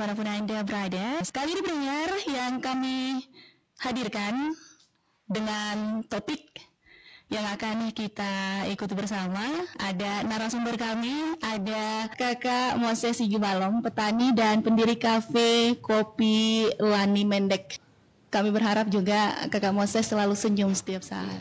dimanapun Anda berada. Sekali ini pendengar yang kami hadirkan dengan topik yang akan kita ikuti bersama. Ada narasumber kami, ada Kakak Moses Ijubalom, petani dan pendiri kafe kopi Lani Mendek. Kami berharap juga Kakak Moses selalu senyum setiap saat.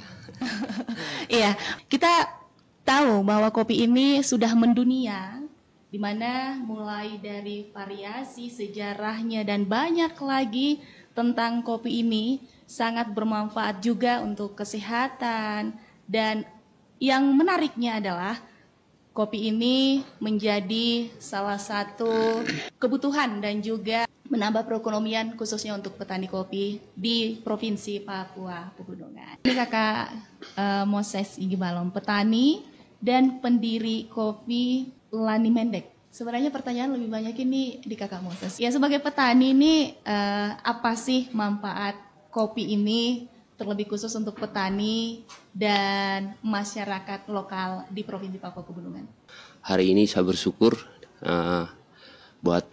Iya, kita tahu bahwa kopi ini sudah mendunia, di mana mulai dari variasi sejarahnya dan banyak lagi tentang kopi ini sangat bermanfaat juga untuk kesehatan. Dan yang menariknya adalah kopi ini menjadi salah satu kebutuhan dan juga menambah perekonomian khususnya untuk petani kopi di Provinsi Papua Pegunungan. Ini Kakak Moses Ijubalom, petani dan pendiri kopi Lani Mendek. Sebenarnya pertanyaan lebih banyak ini di Kakak Moses. Ya, sebagai petani ini apa sih manfaat kopi ini terlebih khusus untuk petani dan masyarakat lokal di Provinsi Papua Pegunungan? Hari ini saya bersyukur buat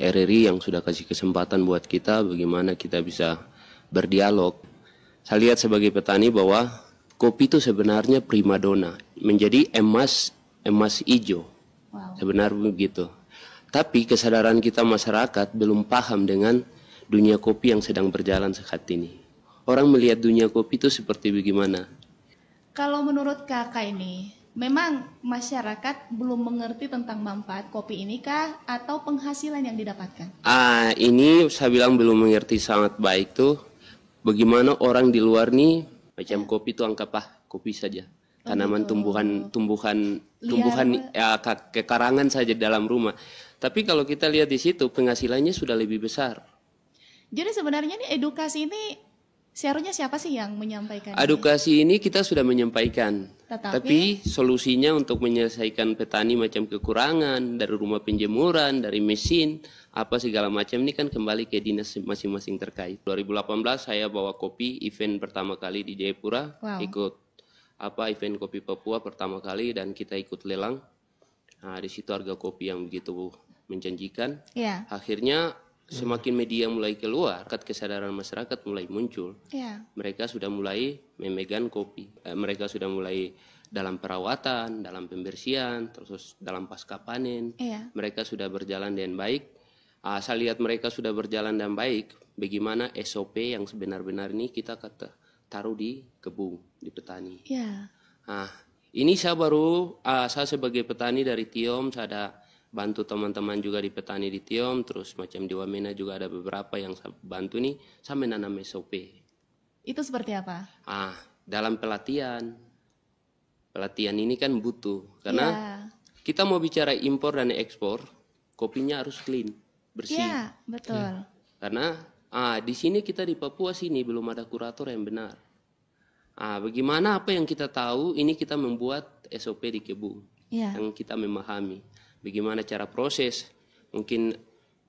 RRI yang sudah kasih kesempatan buat kita bagaimana kita bisa berdialog. Saya lihat sebagai petani bahwa kopi itu sebenarnya primadona, menjadi emas hijau. Wow. Sebenarnya begitu. Tapi kesadaran kita masyarakat belum paham dengan dunia kopi yang sedang berjalan saat ini. Orang melihat dunia kopi itu seperti bagaimana? Kalau menurut Kakak ini, memang masyarakat belum mengerti tentang manfaat kopi ini kah atau penghasilan yang didapatkan? Ini saya bilang belum mengerti sangat baik tuh. Bagaimana orang di luar nih macam kopi itu anggap kopi saja. Tanaman tumbuhan ya kekarangan saja dalam rumah. Tapi kalau kita lihat di situ penghasilannya sudah lebih besar. Jadi sebenarnya nih edukasi ini seharusnya siapa sih yang menyampaikan? Edukasi ini kita sudah menyampaikan. Tetapi Tapi solusinya untuk menyelesaikan petani macam kekurangan dari rumah penjemuran, dari mesin, apa segala macam ini kan kembali ke dinas masing-masing terkait. 2018 saya bawa kopi event pertama kali di Jayapura, ikut event kopi Papua pertama kali dan kita ikut lelang. Di situ harga kopi yang begitu menjanjikan. Yeah. Akhirnya semakin media mulai keluar, kesadaran masyarakat mulai muncul. Yeah. Mereka sudah mulai memegang kopi. Mereka sudah mulai dalam perawatan, dalam pembersihan, terus dalam pasca panen. Yeah. Mereka sudah berjalan dengan baik. Saya lihat mereka sudah berjalan dengan baik. Bagaimana SOP yang sebenar-benar ini kita taruh di kebun, di petani. Yeah. Ini saya sebagai petani dari Tiom, saya ada bantu teman-teman juga di petani di Tiom, terus macam di Wamena juga ada beberapa yang saya bantu nih, saya menanam SOP. Itu seperti apa? Dalam pelatihan ini kan butuh, karena kita mau bicara impor dan ekspor, kopinya harus clean, bersih. Iya, betul. Karena di sini kita di Papua sini belum ada kurator yang benar. Bagaimana apa yang kita tahu ini kita membuat SOP di kebun yang kita memahami. Bagaimana cara proses? Mungkin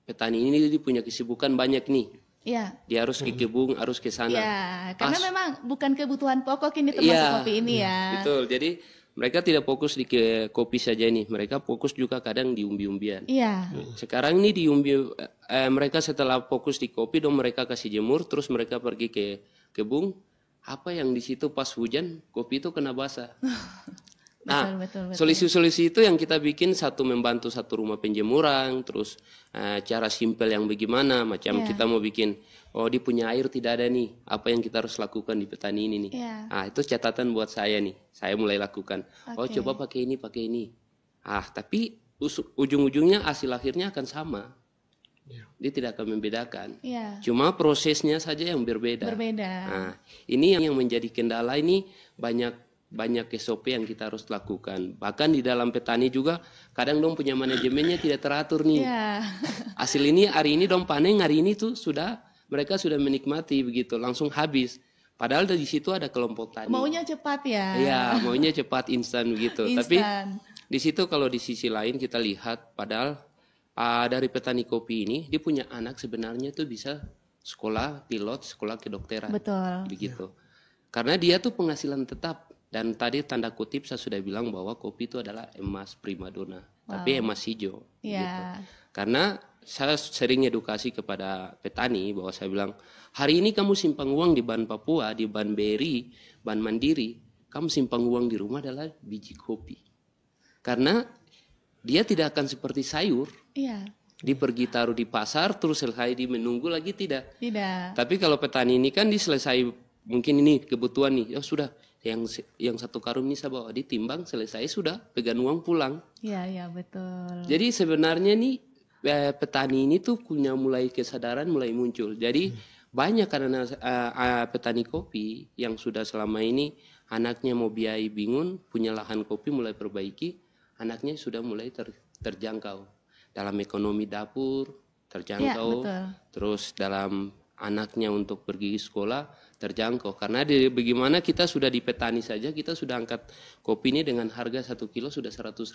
petani ini dia punya kesibukan banyak nih. Iya. Dia harus ke kebun, harus ke sana. Iya, karena memang bukan kebutuhan pokok ini termasuk kopi ini ya. Betul. Jadi mereka tidak fokus di kopi saja nih. Mereka fokus juga kadang di umbi-umbian. Iya. Sekarang ini mereka setelah fokus di kopi dong mereka kasih jemur, terus mereka pergi ke kebun. Apa yang di situ pas hujan kopi itu kena basah. Betul. Solusi-solusi itu yang kita bikin, satu membantu satu rumah penjemuran, terus cara simpel yang bagaimana, macam kita mau bikin, dia punya air tidak ada nih, apa yang kita harus lakukan di petani ini nih. Itu catatan buat saya nih, saya mulai lakukan. Coba pakai ini. Tapi ujung-ujungnya hasil akhirnya akan sama. Dia tidak akan membedakan. Cuma prosesnya saja yang berbeda. Ini yang menjadi kendala ini banyak SOP yang kita harus lakukan. Bahkan di dalam petani juga kadang dong punya manajemennya tidak teratur nih. Hasil ini hari ini dong panen, hari ini tuh mereka sudah menikmati begitu, langsung habis. Padahal di situ ada kelompok tani. Maunya cepat ya. Iya, maunya cepat, instan begitu. Tapi di situ kalau di sisi lain kita lihat, padahal dari petani kopi ini dia punya anak sebenarnya tuh bisa sekolah pilot, sekolah kedokteran. Betul. Begitu. Karena dia tuh penghasilan tetap. Dan tadi tanda kutip saya sudah bilang bahwa kopi itu adalah emas primadona, tapi emas hijau. Gitu. Karena saya sering edukasi kepada petani bahwa saya bilang, hari ini kamu simpang uang di Bank Papua, di Bank BRI, Bank Mandiri, kamu simpang uang di rumah adalah biji kopi. Karena dia tidak akan seperti sayur. Iya. Dia pergi taruh di pasar, terus selesai di menunggu lagi, tidak. Tidak. Tapi kalau petani ini kan diselesai, mungkin ini kebutuhan nih, ya sudah, yang 1 karung ini saya bawa ditimbang, selesai sudah, pegang uang pulang. Iya, iya betul. Jadi sebenarnya nih petani ini tuh punya mulai kesadaran mulai muncul. Jadi banyak karena petani kopi yang sudah selama ini anaknya mau biayai bingung, punya lahan kopi mulai perbaiki, anaknya sudah mulai terjangkau. Dalam ekonomi dapur terjangkau, terus dalam anaknya untuk pergi sekolah terjangkau. Karena bagaimana kita sudah di petani saja, kita sudah angkat kopi ini dengan harga 1 kilo sudah 100.000.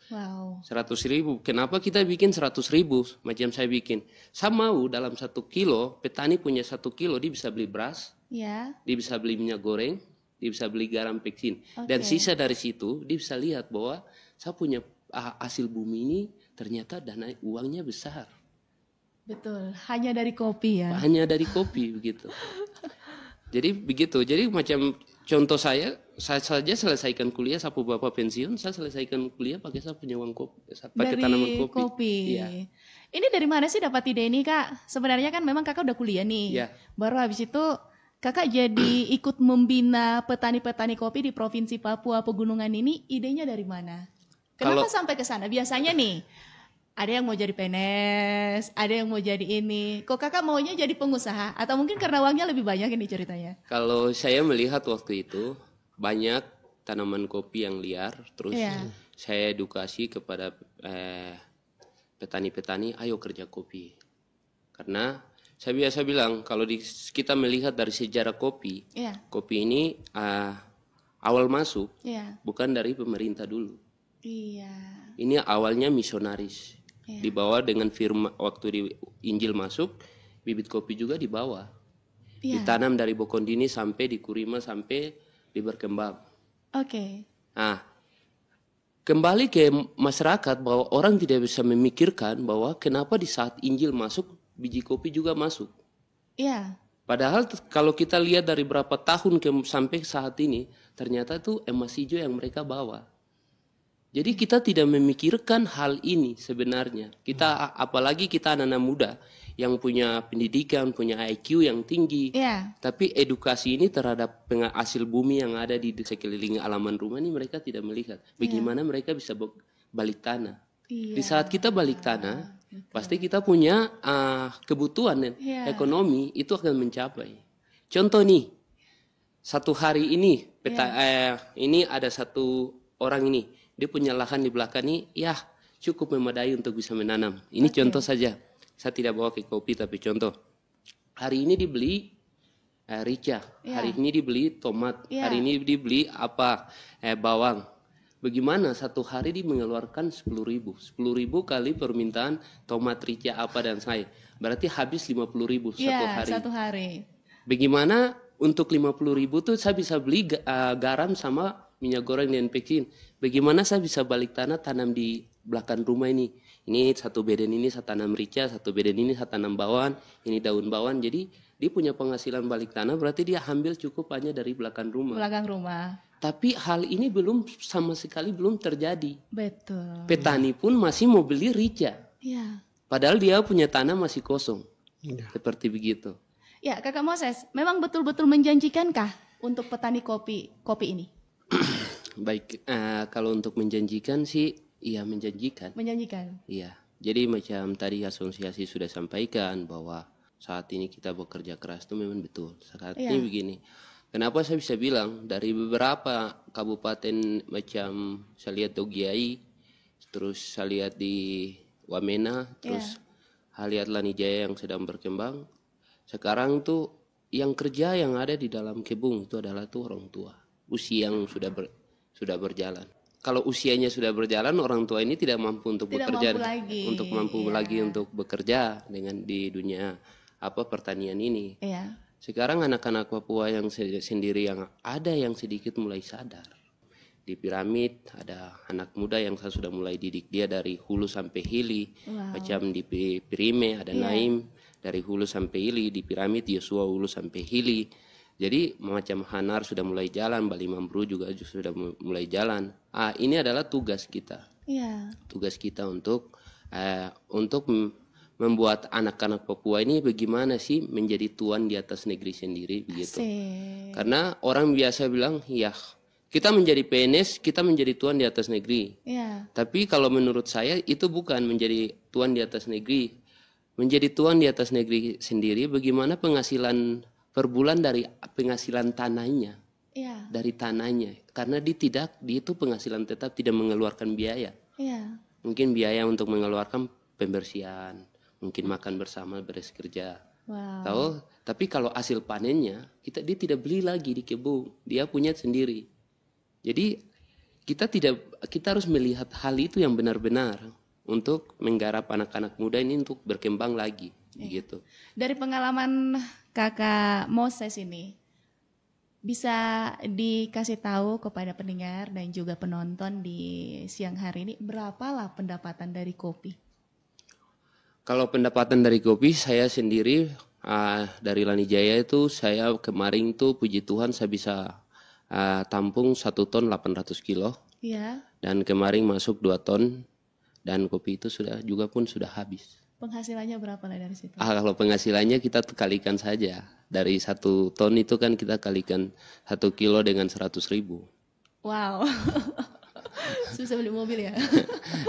Wow. 100.000. Kenapa kita bikin 100.000? Macam saya bikin. Saya mau dalam 1 kilo, petani punya 1 kilo, dia bisa beli beras, dia bisa beli minyak goreng, dia bisa beli garam peksin. Dan sisa dari situ, dia bisa lihat bahwa saya punya hasil bumi ini ternyata dana uangnya besar. Betul, hanya dari kopi ya. Hanya dari kopi begitu. Jadi begitu. Jadi macam contoh saya saja selesaikan kuliah, sapu bapak pensiun, saya selesaikan kuliah pakai saya punya uang kopi, pakai tanaman kopi. Iya. Ini dari mana sih dapat ide ini Kak? Sebenarnya kan memang Kakak udah kuliah nih. Iya. Baru habis itu Kakak jadi ikut membina petani-petani kopi di Provinsi Papua Pegunungan ini, idenya dari mana? Kenapa sampai ke sana? Biasanya nih, ada yang mau jadi PNS, ada yang mau jadi ini. Kok Kakak maunya jadi pengusaha? Atau mungkin karena uangnya lebih banyak ini ceritanya? Kalau saya melihat waktu itu, banyak tanaman kopi yang liar. Terus saya edukasi kepada petani-petani, ayo kerja kopi. Karena saya biasa bilang, kalau kita melihat dari sejarah kopi, kopi ini awal masuk, bukan dari pemerintah dulu. Iya. Ini awalnya misionaris, dibawa dengan firman waktu di Injil masuk, bibit kopi juga dibawa, ditanam dari Bokondini sampai di Kurima sampai di berkembang. Nah, kembali ke masyarakat bahwa orang tidak bisa memikirkan bahwa kenapa di saat Injil masuk biji kopi juga masuk. Padahal kalau kita lihat dari berapa tahun sampai saat ini, ternyata tuh emas hijau yang mereka bawa. Jadi kita tidak memikirkan hal ini sebenarnya. Kita apalagi kita anak-anak muda yang punya pendidikan, punya IQ yang tinggi. Tapi edukasi ini terhadap hasil bumi yang ada di sekeliling halaman rumah ini mereka tidak melihat. Bagaimana mereka bisa balik tanah. Di saat kita balik tanah, pasti kita punya kebutuhan ekonomi itu akan mencapai. Contoh nih, satu hari ini ini ada satu orang ini. Dia punya lahan di belakang ini, ya cukup memadai untuk bisa menanam. Ini contoh saja. Saya tidak bawa ke kopi, tapi contoh. Hari ini dibeli rica, hari ini dibeli tomat, hari ini dibeli bawang. Bagaimana satu hari dia mengeluarkan 10.000. 10.000 kali permintaan tomat, rica, apa dan saya. Berarti habis 50.000 satu hari. Bagaimana untuk 50.000 tuh saya bisa beli garam sama minyak goreng dan peksin. Bagaimana saya bisa balik tanah tanam di belakang rumah ini? Ini satu beden ini saya tanam rica, satu beden ini saya tanam bawang, ini daun bawang. Jadi dia punya penghasilan balik tanah, berarti dia ambil cukup hanya dari belakang rumah. Tapi hal ini sama sekali belum terjadi. Betul. Petani pun masih mau beli rica. Padahal dia punya tanah masih kosong. Seperti begitu. Ya, Kakak Moses, memang betul-betul menjanjikankah untuk petani kopi ini? Baik, kalau untuk menjanjikan sih, iya menjanjikan. Iya, jadi macam tadi asosiasi sudah sampaikan bahwa saat ini kita bekerja keras itu memang betul. Saat ini begini, kenapa saya bisa bilang dari beberapa kabupaten macam saya lihat Dogiai, terus saya lihat di Wamena, terus saya lihat Lanijaya yang sedang berkembang. Sekarang tuh yang kerja yang ada di dalam kebun itu adalah tuh orang tua, usia yang sudah berjalan. Kalau usianya sudah berjalan, orang tua ini tidak mampu untuk bekerja, untuk bekerja dengan di dunia pertanian ini. Sekarang anak-anak Papua yang sendiri yang ada yang sedikit mulai sadar. di Piramid ada anak muda yang saya sudah mulai didik dia dari hulu sampai hili. Macam di Pirime ada Naim dari hulu sampai hili, di Piramid Yosua hulu sampai hili. Jadi macam Hanar sudah mulai jalan, Bali Mambru juga sudah mulai jalan. Ini adalah tugas kita. Tugas kita untuk membuat anak-anak Papua ini bagaimana sih menjadi tuan di atas negeri sendiri begitu. Karena orang biasa bilang, ya kita menjadi PNS, kita menjadi tuan di atas negeri. Tapi kalau menurut saya itu bukan menjadi tuan di atas negeri. Menjadi tuan di atas negeri sendiri bagaimana penghasilan per bulan dari penghasilan tanahnya. Dari tanahnya. Karena dia itu penghasilan tetap tidak mengeluarkan biaya. Mungkin biaya untuk mengeluarkan pembersihan, mungkin makan bersama, beres kerja. Tahu? Tapi kalau hasil panennya dia tidak beli lagi di kebun, dia punya sendiri. Jadi kita harus melihat hal itu yang benar-benar untuk menggarap anak-anak muda ini untuk berkembang lagi, gitu. Dari pengalaman Kakak Moses ini, bisa dikasih tahu kepada pendengar dan juga penonton di siang hari ini berapalah pendapatan dari kopi? Kalau pendapatan dari kopi saya sendiri dari Lani Jaya itu saya kemarin tuh puji Tuhan saya bisa tampung 1 ton 800 kilo. Dan kemarin masuk 2 ton dan kopi itu sudah habis. Penghasilannya berapa lah dari situ? Kalau penghasilannya kita kalikan saja. Dari 1 ton itu kan kita kalikan 1 kilo dengan 100.000. Wow. Susah beli mobil ya.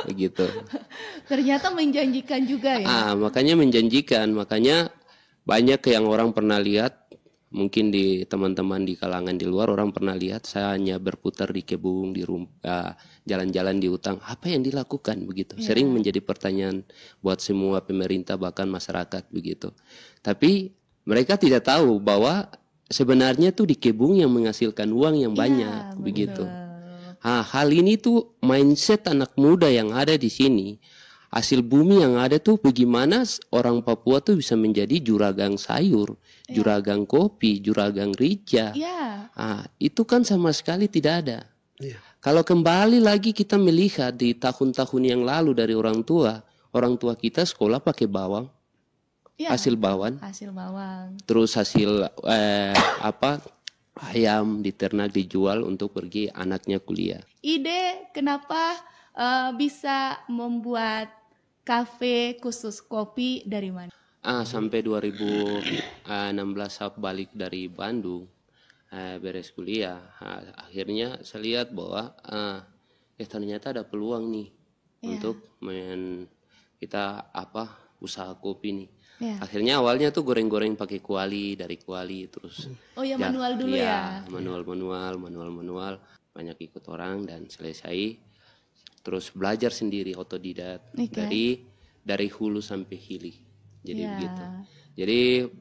Begitu. Ternyata menjanjikan juga ya. Makanya menjanjikan. Makanya banyak yang orang pernah lihat. Mungkin di teman-teman di kalangan di luar orang pernah lihat saya hanya berputar di kebun, di jalan-jalan di hutan. Apa yang dilakukan begitu? Sering menjadi pertanyaan buat semua pemerintah bahkan masyarakat begitu. Tapi mereka tidak tahu bahwa sebenarnya tuh di kebun yang menghasilkan uang yang banyak begitu. Hal ini tuh mindset anak muda yang ada di sini. Hasil bumi yang ada tuh bagaimana orang Papua tuh bisa menjadi juragang sayur, juragang kopi, juragang rica. Itu kan sama sekali tidak ada. Kalau kembali lagi kita melihat di tahun-tahun yang lalu dari orang tua kita sekolah pakai bawang, hasil bawang, terus hasil ayam diternak dijual untuk pergi anaknya kuliah. Ide kenapa bisa membuat kafe khusus kopi dari mana? Sampai 2016 saya balik dari Bandung beres kuliah. Akhirnya saya lihat bahwa ternyata ada peluang nih untuk kita usaha kopi nih. Akhirnya awalnya tuh goreng-goreng pakai kuali, dari kuali terus. Manual dulu ya. Manual. Banyak ikut orang dan selesai. Terus belajar sendiri otodidak dari hulu sampai hili. Jadi begitu. Jadi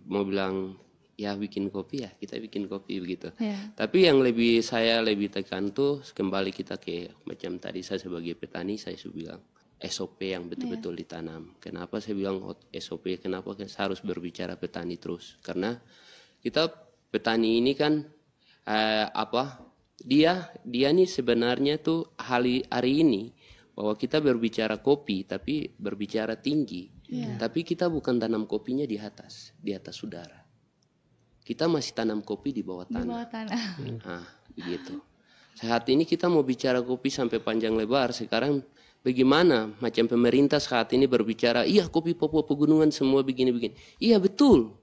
mau bilang ya bikin kopi ya kita bikin kopi begitu. Tapi yang saya lebih tekan tuh kembali kita ke macam tadi saya sebagai petani saya bilang SOP yang betul-betul ditanam. Kenapa saya bilang SOP? Kenapa saya harus berbicara petani terus? Karena kita petani ini kan dia nih sebenarnya tuh hari ini bahwa kita berbicara kopi tapi berbicara tinggi. Tapi kita bukan tanam kopinya di atas udara. Kita masih tanam kopi di bawah tanah. Begitu. Saat ini kita mau bicara kopi sampai panjang lebar. Sekarang bagaimana macam pemerintah saat ini berbicara, iya kopi Papua Pegunungan semua begini-begini. Iya betul.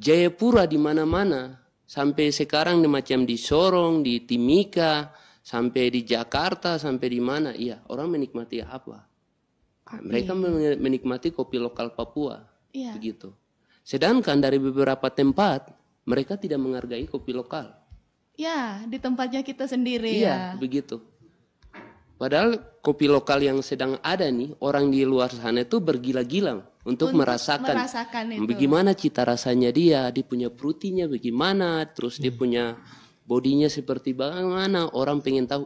Jayapura di mana-mana. Sampai sekarang macam di Sorong, di Timika, sampai di Jakarta, sampai di mana. Iya, orang menikmati apa? Mereka menikmati kopi lokal Papua. Begitu. Sedangkan dari beberapa tempat, mereka tidak menghargai kopi lokal. Di tempatnya kita sendiri begitu. Padahal kopi lokal yang sedang ada nih, orang di luar sana itu bergila-gila untuk merasakan itu. Bagaimana cita rasanya dia punya frutinya bagaimana, terus dia punya bodinya seperti bagaimana. Orang pengen tahu,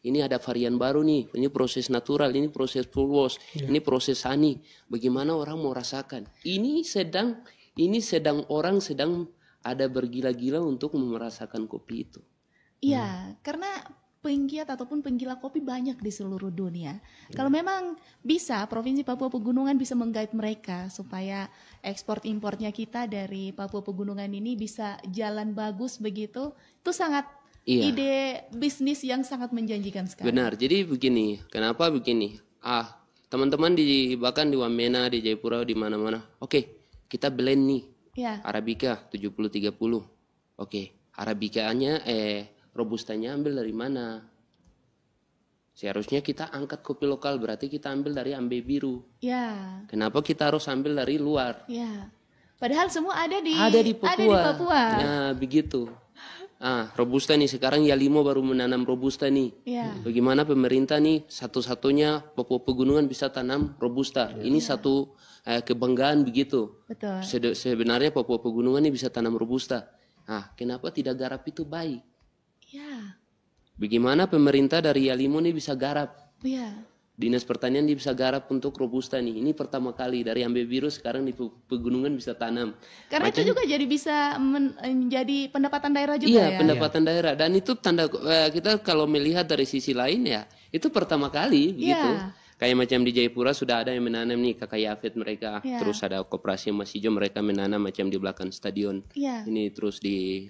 ini ada varian baru nih, ini proses natural, ini proses full wash, ini proses honey. Bagaimana orang mau rasakan? Ini sedang orang sedang ada bergila-gila untuk merasakan kopi itu. Karena penggiat ataupun penggila kopi banyak di seluruh dunia. Kalau memang bisa, Provinsi Papua Pegunungan bisa menggait mereka supaya ekspor importnya kita dari Papua Pegunungan ini bisa jalan bagus begitu, itu sangat ide bisnis yang sangat menjanjikan sekali. Benar. Jadi begini, kenapa begini? Teman-teman bahkan di Wamena, di Jayapura, di mana-mana. Oke, kita blend nih. Arabica 70-30. Oke, Arabicanya Robustanya ambil dari mana? Seharusnya kita angkat kopi lokal, berarti kita ambil dari Ambe Biru. Kenapa kita harus ambil dari luar? Padahal semua ada di Papua. Ya, begitu. Robusta nih, sekarang Yalimo baru menanam Robusta nih. Bagaimana pemerintah nih satu-satunya Papua Pegunungan bisa tanam Robusta. Ini satu kebanggaan begitu. Betul. Sebenarnya Papua Pegunungan ini bisa tanam Robusta. Kenapa tidak garap itu baik? Bagaimana pemerintah dari Yalimo ini bisa garap? Dinas Pertanian dia bisa garap untuk Robusta nih. Ini pertama kali dari Ambe Biru sekarang di Pegunungan bisa tanam. Karena itu juga jadi bisa menjadi pendapatan daerah juga ya? Iya, pendapatan daerah. Dan itu tanda kita kalau melihat dari sisi lain ya, itu pertama kali begitu. Kayak macam di Jayapura sudah ada yang menanam nih, Kakak Yafet mereka. Terus ada koperasi Mas Ijo mereka menanam macam di belakang stadion. Ini terus di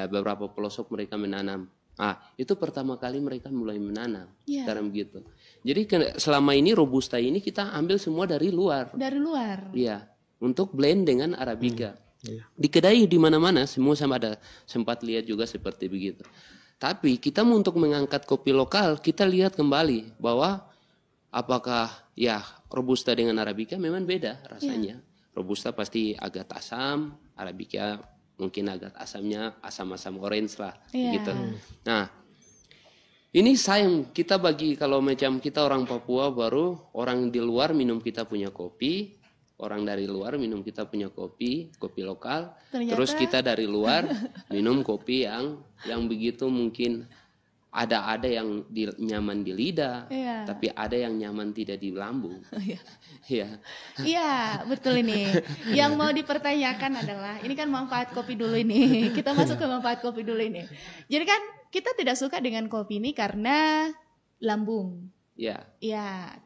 beberapa pelosok mereka menanam. Itu pertama kali mereka mulai menanam. Sekarang begitu. Jadi selama ini Robusta ini kita ambil semua dari luar. Dari luar. Iya, untuk blend dengan Arabica. Di kedai di mana-mana semua sama ada, sempat lihat juga seperti begitu. Tapi kita untuk mengangkat kopi lokal, kita lihat kembali bahwa apakah Robusta dengan Arabica memang beda rasanya. Robusta pasti agak asam, Arabica mungkin agak asamnya asam-asam orange lah gitu. Nah, ini sayang kita kalau macam kita orang Papua baru orang di luar minum kita punya kopi, orang dari luar minum kita punya kopi lokal. Ternyata... Terus kita dari luar minum kopi yang begitu mungkin ada yang nyaman di lidah, tapi ada yang nyaman tidak di lambung. Iya, betul ini. Yang mau dipertanyakan adalah, ini kan manfaat kopi dulu ini. Kita masuk ke manfaat kopi dulu ini. Jadi kan kita tidak suka dengan kopi ini karena lambung. Iya,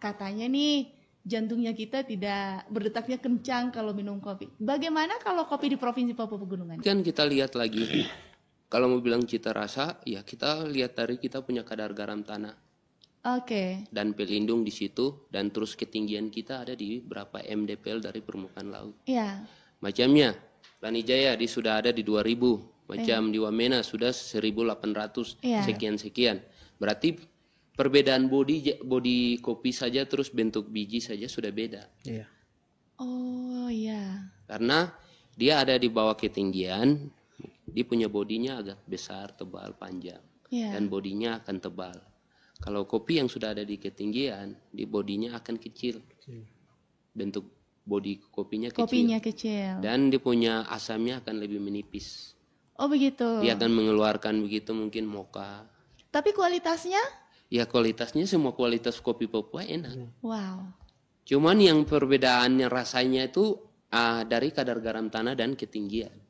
katanya nih jantungnya kita tidak berdetaknya kencang kalau minum kopi. Bagaimana kalau kopi di Provinsi Papua Pegunungan? Kan kita lihat lagi. Kalau mau bilang cita rasa, ya kita lihat dari kita punya kadar garam tanah. Dan pelindung di situ, dan terus ketinggian kita ada di berapa mdpl dari permukaan laut. Macamnya, Lanijaya sudah ada di 2000, macam di Wamena sudah 1800 sekian-sekian. Berarti perbedaan body kopi saja terus bentuk biji saja sudah beda. Karena dia ada di bawah ketinggian. Dia punya bodinya agak besar, tebal, panjang. Dan bodinya akan tebal. Kalau kopi yang sudah ada di ketinggian, di bodinya akan kecil. Bentuk bodi kopinya kecil. Dan dia punya asamnya akan lebih menipis. Begitu. Dia akan mengeluarkan begitu mungkin mocha. Tapi kualitasnya? Ya kualitasnya semua kualitas kopi Papua enak. Wow. Cuman yang perbedaannya rasanya itu dari kadar garam tanah dan ketinggian.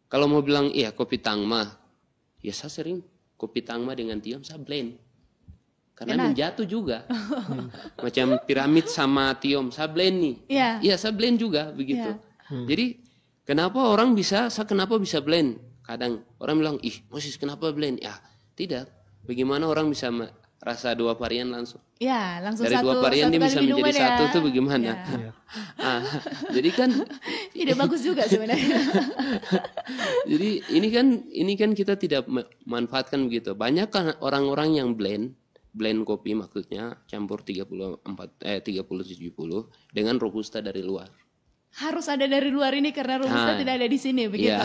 Kalau mau bilang kopi Tangma, ya saya sering kopi Tangma dengan Tiom saya blend. Karena menjatuh juga. Macam piramid sama Tiom saya blend nih. Iya, saya blend juga begitu. Jadi kenapa bisa blend? Kadang orang bilang, Moses kenapa blend? Ya, tidak. Bagaimana orang bisa rasa dua varian langsung? Langsung dari dua varian dia bisa menjadi satu itu bagaimana? Jadi kan tidak bagus juga sebenarnya. Jadi ini kan kita tidak manfaatkan begitu. Banyak kan orang-orang yang blend kopi maksudnya campur 30-70 dengan Robusta dari luar. Harus ada dari luar ini karena Robusta tidak ada di sini begitu.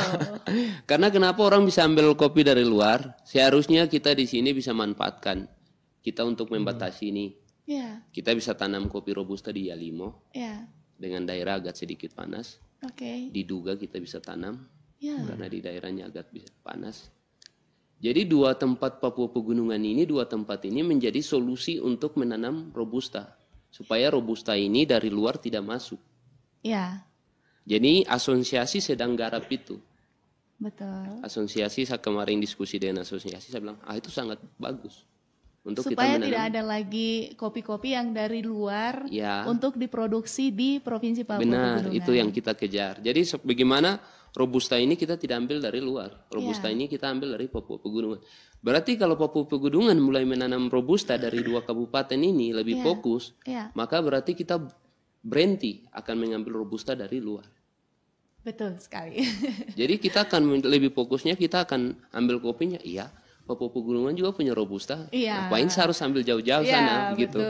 Karena kenapa orang bisa ambil kopi dari luar? Seharusnya kita di sini bisa manfaatkan. Kita untuk membatasi ini. Kita bisa tanam kopi Robusta di Yalimo. Dengan daerah agak sedikit panas. Di Duga kita bisa tanam. Karena di daerahnya agak bisa panas. Jadi dua tempat ini menjadi solusi untuk menanam Robusta. Supaya Robusta ini dari luar tidak masuk. Jadi asosiasi sedang garap itu. Betul. Asosiasi, saya kemarin diskusi dengan asosiasi, saya bilang, itu sangat bagus. Untuk Supaya kita tidak ada lagi kopi-kopi yang dari luar ya, untuk diproduksi di Provinsi Papua benar, Pegunungan. itu yang kita kejar. Jadi bagaimana Robusta ini kita tidak ambil dari luar. Robusta ini kita ambil dari Papua Pegunungan. Berarti kalau Papua Pegunungan mulai menanam Robusta dari 2 kabupaten ini lebih fokus, maka berarti kita berhenti akan mengambil Robusta dari luar. Betul sekali. Jadi kita akan lebih fokusnya, kita akan ambil kopinya, iya. Papua Pegunungan juga punya Robusta. Ngapain saya harus ambil jauh-jauh sana gitu.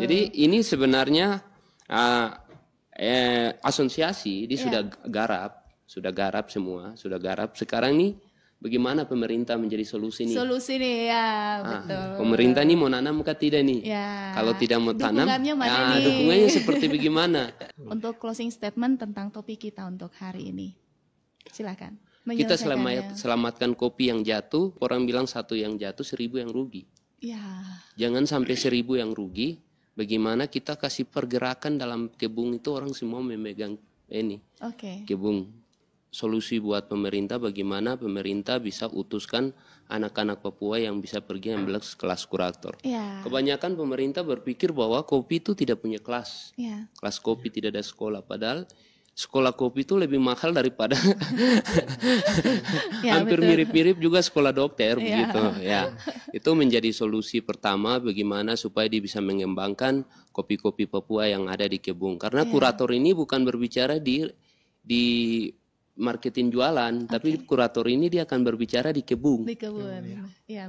Jadi ini sebenarnya asosiasi ini sudah garap semua, sudah garap. Sekarang nih bagaimana pemerintah menjadi solusi nih? Solusi nih betul. Pemerintah nih mau nanam kah tidak nih? Kalau tidak mau tanam, dukungannya seperti bagaimana? Untuk closing statement tentang topik kita untuk hari ini, silakan. Kita selamatkan kopi yang jatuh, orang bilang 1 yang jatuh 1000 yang rugi. Jangan sampai 1000 yang rugi. Bagaimana kita kasih pergerakan dalam kebun itu, orang semua memegang ini kebun. Solusi buat pemerintah, bagaimana pemerintah bisa utuskan anak-anak Papua yang bisa pergi ambil kelas kurator. Kebanyakan pemerintah berpikir bahwa kopi itu tidak punya kelas. Kelas kopi tidak ada sekolah, padahal sekolah kopi itu lebih mahal daripada hampir mirip-mirip juga sekolah dokter begitu ya. Itu menjadi solusi pertama bagaimana supaya dia bisa mengembangkan kopi-kopi Papua yang ada di kebun. Karena kurator ini bukan berbicara di marketing jualan, tapi kurator ini dia akan berbicara di kebun.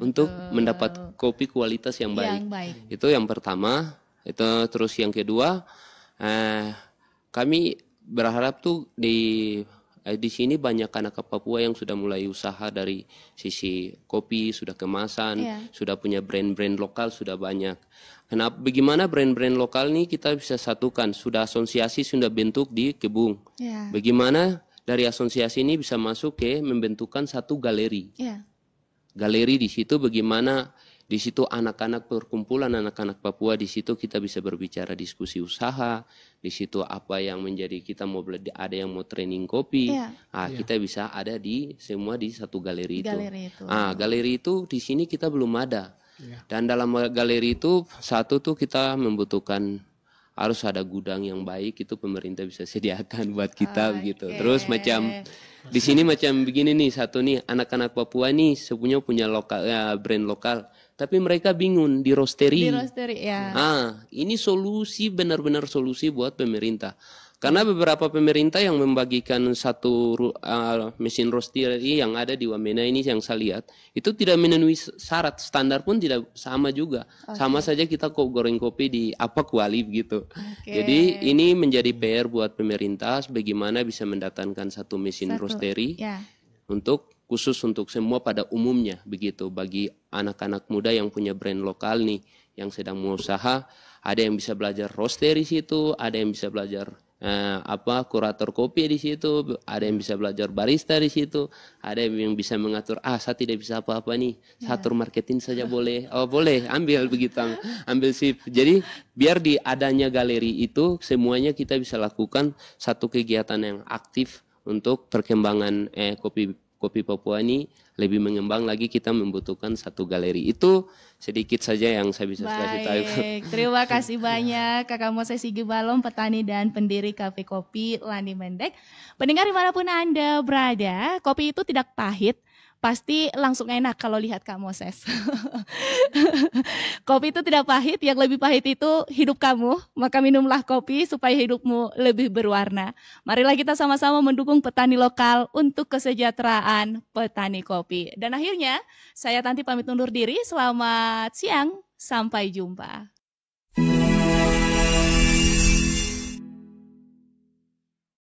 Untuk mendapat kopi kualitas yang baik. Itu yang pertama. Itu terus yang kedua, kami berharap tuh di sini banyak anak Papua yang sudah mulai usaha dari sisi kopi, sudah kemasan, sudah punya brand-brand lokal, sudah banyak. Bagaimana brand-brand lokal nih kita bisa satukan? Sudah asosiasi sudah bentuk di kebun. Bagaimana dari asosiasi ini bisa masuk ke membentukkan satu galeri. Galeri di situ bagaimana di situ anak-anak perkumpulan anak-anak Papua, di situ kita bisa berbicara diskusi usaha, di situ apa yang menjadi kita mau ada yang mau training kopi, kita bisa ada semua di satu galeri itu. Galeri itu di sini kita belum ada. Dan dalam galeri itu satu tuh kita membutuhkan harus ada gudang yang baik, itu pemerintah bisa sediakan buat kita begitu. Terus macam di sini macam begini nih, satu nih anak-anak Papua nih semuanya punya brand lokal. Tapi mereka bingung di roastery. Ini solusi, benar-benar solusi buat pemerintah. Karena beberapa pemerintah yang membagikan satu mesin roastery yang ada di Wamena ini yang saya lihat, itu tidak memenuhi syarat, standar pun tidak sama juga. Sama saja kita goreng kopi di kuali gitu. Jadi ini menjadi PR buat pemerintah, bagaimana bisa mendatangkan satu mesin roastery khusus untuk semua pada umumnya begitu, bagi anak-anak muda yang punya brand lokal nih yang sedang mau usaha, ada yang bisa belajar roastery di situ, ada yang bisa belajar kurator kopi di situ, ada yang bisa belajar barista di situ, ada yang bisa mengatur saya tidak bisa apa-apa nih, atur marketing saja boleh. Boleh, ambil begitu, ambil sip. Jadi biar di adanya galeri itu semuanya kita bisa lakukan satu kegiatan yang aktif untuk perkembangan kopi Papua ini lebih mengembang lagi. Kita membutuhkan satu galeri. Itu sedikit saja yang saya bisa kasih tahu. Terima kasih banyak Kakak Moses Sigibalom, petani dan pendiri Kafe Kopi Lani Mendek. Pendengar dimanapun Anda berada, kopi itu tidak pahit, pasti langsung enak kalau lihat Kak Moses. Kopi itu tidak pahit, yang lebih pahit itu hidup kamu. Maka minumlah kopi supaya hidupmu lebih berwarna. Marilah kita sama-sama mendukung petani lokal untuk kesejahteraan petani kopi. Dan akhirnya saya Tanti pamit undur diri. Selamat siang, sampai jumpa.